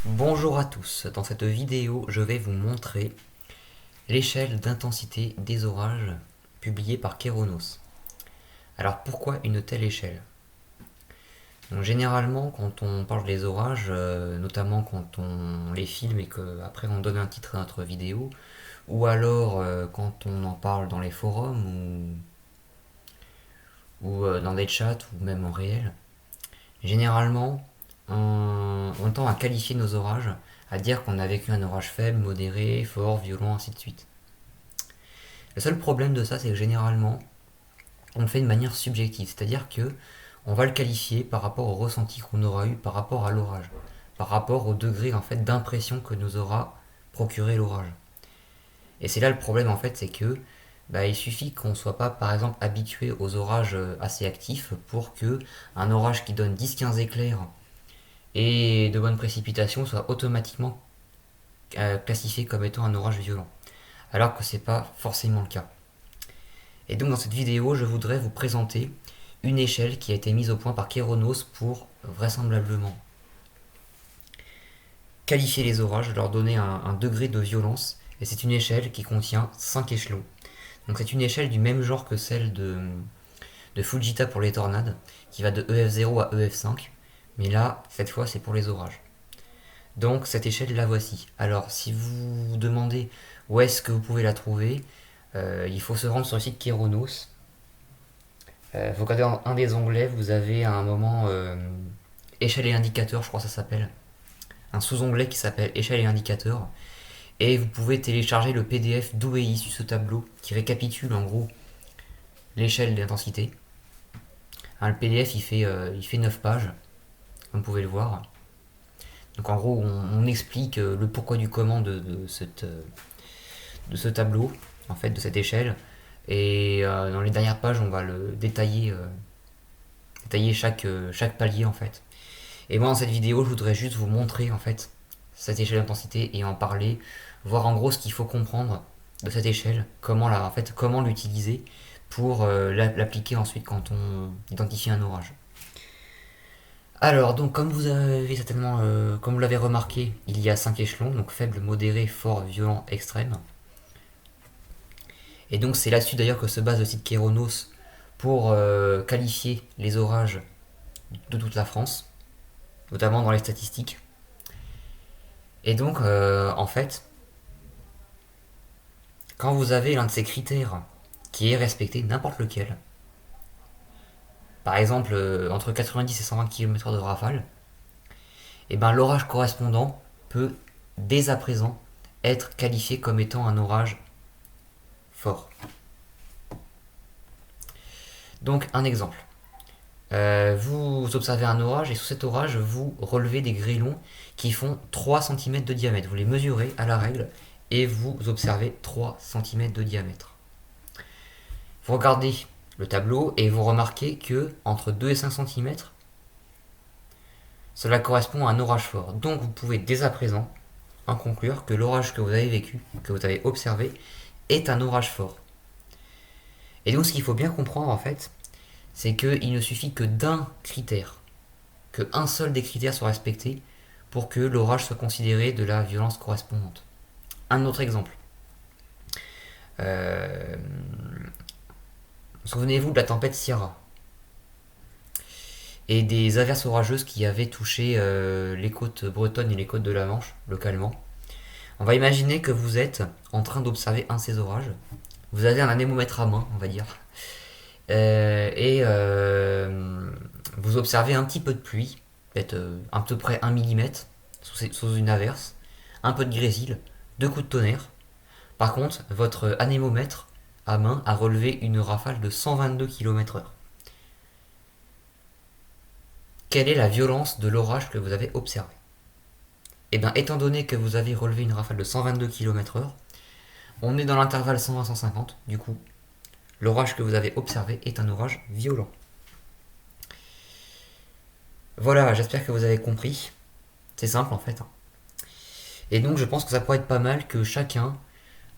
Bonjour à tous, dans cette vidéo je vais vous montrer l'échelle d'intensité des orages publiée par Kéronos. Alors pourquoi une telle échelle? Donc, généralement quand on parle des orages, notamment quand on les filme et qu'après on donne un titre à notre vidéo, ou alors quand on en parle dans les forums ou dans des chats ou même en réel, généralement on tend à qualifier nos orages, à dire qu'on a vécu un orage faible, modéré, fort, violent, ainsi de suite. Le seul problème de ça, c'est que généralement, on le fait de manière subjective, c'est-à-dire que on va le qualifier par rapport au ressenti qu'on aura eu par rapport à l'orage, par rapport au degré en fait d'impression que nous aura procuré l'orage. Et c'est là le problème en fait, c'est que il suffit qu'on ne soit pas par exemple habitué aux orages assez actifs pour que un orage qui donne 10-15 éclairs et de bonnes précipitations soit automatiquement classifié comme étant un orage violent, alors que c'est pas forcément le cas. Et donc dans cette vidéo, je voudrais vous présenter une échelle qui a été mise au point par Kéronos pour vraisemblablement qualifier les orages, leur donner un degré de violence. Et c'est une échelle qui contient 5 échelons. Donc c'est une échelle du même genre que celle de Fujita pour les tornades, qui va de EF0 à EF5. Mais là, cette fois, c'est pour les orages. Donc cette échelle, la voici. Alors si vous vous demandez où est-ce que vous pouvez la trouver, il faut se rendre sur le site Kéronos. Vous regardez dans un des onglets, vous avez à un moment échelle et indicateur, je crois que ça s'appelle. Un sous-onglet qui s'appelle échelle et indicateur. Et vous pouvez télécharger le PDF d'où est issu ce tableau qui récapitule en gros l'échelle d'intensité. Hein, le PDF il fait 9 pages, comme vous pouvez le voir. Donc en gros on explique le pourquoi du comment de ce tableau, en fait de cette échelle. Et dans les dernières pages on va le détailler chaque palier en fait. Et moi dans cette vidéo je voudrais juste vous montrer en fait cette échelle d'intensité et en parler, voir en gros ce qu'il faut comprendre de cette échelle, comment l'utiliser pour l'appliquer ensuite quand on identifie un orage. Alors donc comme vous avez certainement comme vous l'avez remarqué, il y a 5 échelons, donc faible, modéré, fort, violent, extrême. Et donc c'est là-dessus d'ailleurs que se base le site Kéronos pour qualifier les orages de toute la France, notamment dans les statistiques. Et donc, en fait, quand vous avez l'un de ces critères qui est respecté, n'importe lequel, par exemple entre 90 et 120 km/h de rafale, et ben l'orage correspondant peut dès à présent être qualifié comme étant un orage fort. Donc un exemple. Vous observez un orage et sous cet orage, vous relevez des grêlons qui font 3 cm de diamètre. Vous les mesurez à la règle et vous observez 3 cm de diamètre. Vous regardez le tableau et vous remarquez que entre 2 et 5 cm, cela correspond à un orage fort. Donc vous pouvez dès à présent en conclure que l'orage que vous avez vécu, que vous avez observé, est un orage fort. Et donc ce qu'il faut bien comprendre en fait, c'est qu'il ne suffit que d'un critère, qu'un seul des critères soit respecté pour que l'orage soit considéré de la violence correspondante. Un autre exemple. Euh, Souvenez-vous de la tempête Ciara et des averses orageuses qui avaient touché les côtes bretonnes et les côtes de la Manche, localement. On va imaginer que vous êtes en train d'observer un de ces orages. Vous avez un anémomètre à main, on va dire. Vous observez un petit peu de pluie, peut-être à peu près 1 mm sous une averse, un peu de grésil, 2 coups de tonnerre. Par contre, votre anémomètre à main a relevé une rafale de 122 km/h. Quelle est la violence de l'orage que vous avez observé? Et bien, étant donné que vous avez relevé une rafale de 122 km/h, on est dans l'intervalle 120-150, du coup, l'orage que vous avez observé est un orage violent. Voilà, j'espère que vous avez compris. C'est simple en fait. Et donc je pense que ça pourrait être pas mal que chacun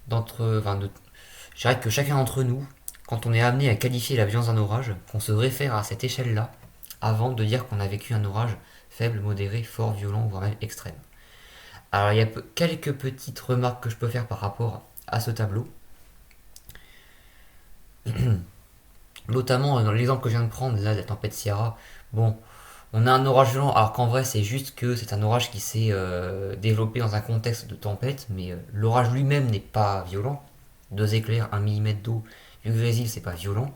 je dirais que chacun d'entre nous, quand on est amené à qualifier la violence d'un orage, qu'on se réfère à cette échelle-là avant de dire qu'on a vécu un orage faible, modéré, fort, violent, voire même extrême. Alors il y a quelques petites remarques que je peux faire par rapport à ce tableau. Notamment dans l'exemple que je viens de prendre, là, de la tempête Sierra. Bon, on a un orage violent, alors qu'en vrai c'est juste que c'est un orage qui s'est développé dans un contexte de tempête, mais l'orage lui-même n'est pas violent. 2 éclairs, 1 mm d'eau, du grésil, c'est pas violent.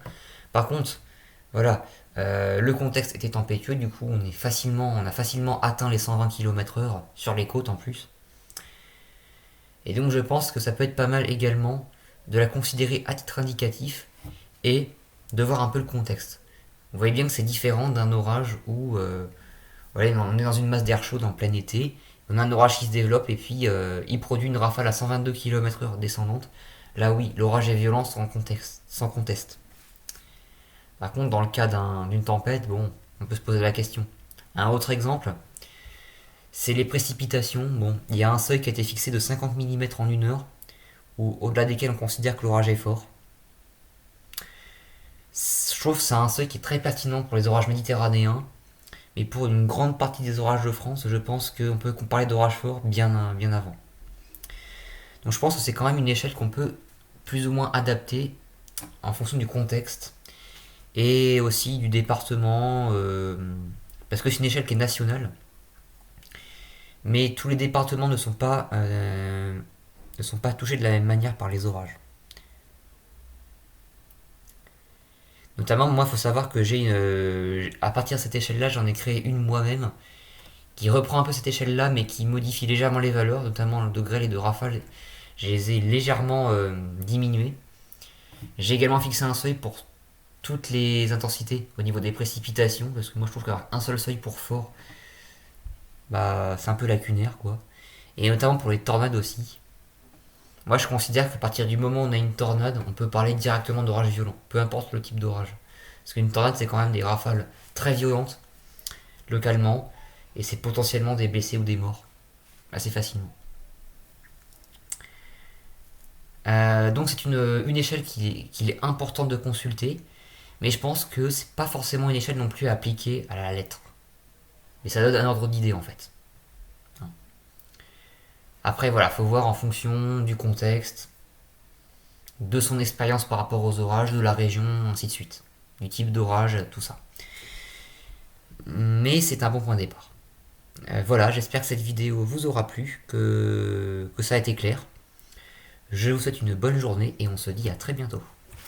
Par contre, voilà, le contexte était tempétueux, du coup on a facilement atteint les 120 km/h sur les côtes en plus. Et donc je pense que ça peut être pas mal également de la considérer à titre indicatif et de voir un peu le contexte. Vous voyez bien que c'est différent d'un orage où voilà, on est dans une masse d'air chaud en plein été, on a un orage qui se développe et puis il produit une rafale à 122 km/h descendante. Là oui, l'orage est violent sans contexte, sans conteste. Par contre, dans le cas d'une tempête, bon, on peut se poser la question. Un autre exemple, c'est les précipitations. Bon, il y a un seuil qui a été fixé de 50 mm en 1 heure, ou au-delà desquels on considère que l'orage est fort. Je trouve que c'est un seuil qui est très pertinent pour les orages méditerranéens, mais pour une grande partie des orages de France, je pense qu'on peut parler d'orages forts bien avant. Donc je pense que c'est quand même une échelle qu'on peut plus ou moins adapter en fonction du contexte et aussi du département, parce que c'est une échelle qui est nationale, mais tous les départements ne sont pas touchés de la même manière par les orages. Notamment, moi, il faut savoir que à partir de cette échelle-là, j'en ai créé une moi-même qui reprend un peu cette échelle-là, mais qui modifie légèrement les valeurs, notamment le degré et de rafale. Je les ai légèrement diminués. J'ai également fixé un seuil pour toutes les intensités au niveau des précipitations, parce que moi je trouve qu'avoir un seul seuil pour fort, bah c'est un peu lacunaire quoi. Et notamment pour les tornades aussi. Moi je considère qu'à partir du moment où on a une tornade, on peut parler directement d'orage violent, peu importe le type d'orage. Parce qu'une tornade c'est quand même des rafales très violentes, localement, et c'est potentiellement des blessés ou des morts, assez facilement. Donc c'est une échelle qu'il est important de consulter, mais je pense que c'est pas forcément une échelle non plus à appliquer à la lettre. Mais ça donne un ordre d'idée en fait. Après voilà, faut voir en fonction du contexte, de son expérience par rapport aux orages, de la région, ainsi de suite. Du type d'orage, tout ça. Mais c'est un bon point de départ. Voilà, j'espère que cette vidéo vous aura plu, que ça a été clair. Je vous souhaite une bonne journée et on se dit à très bientôt.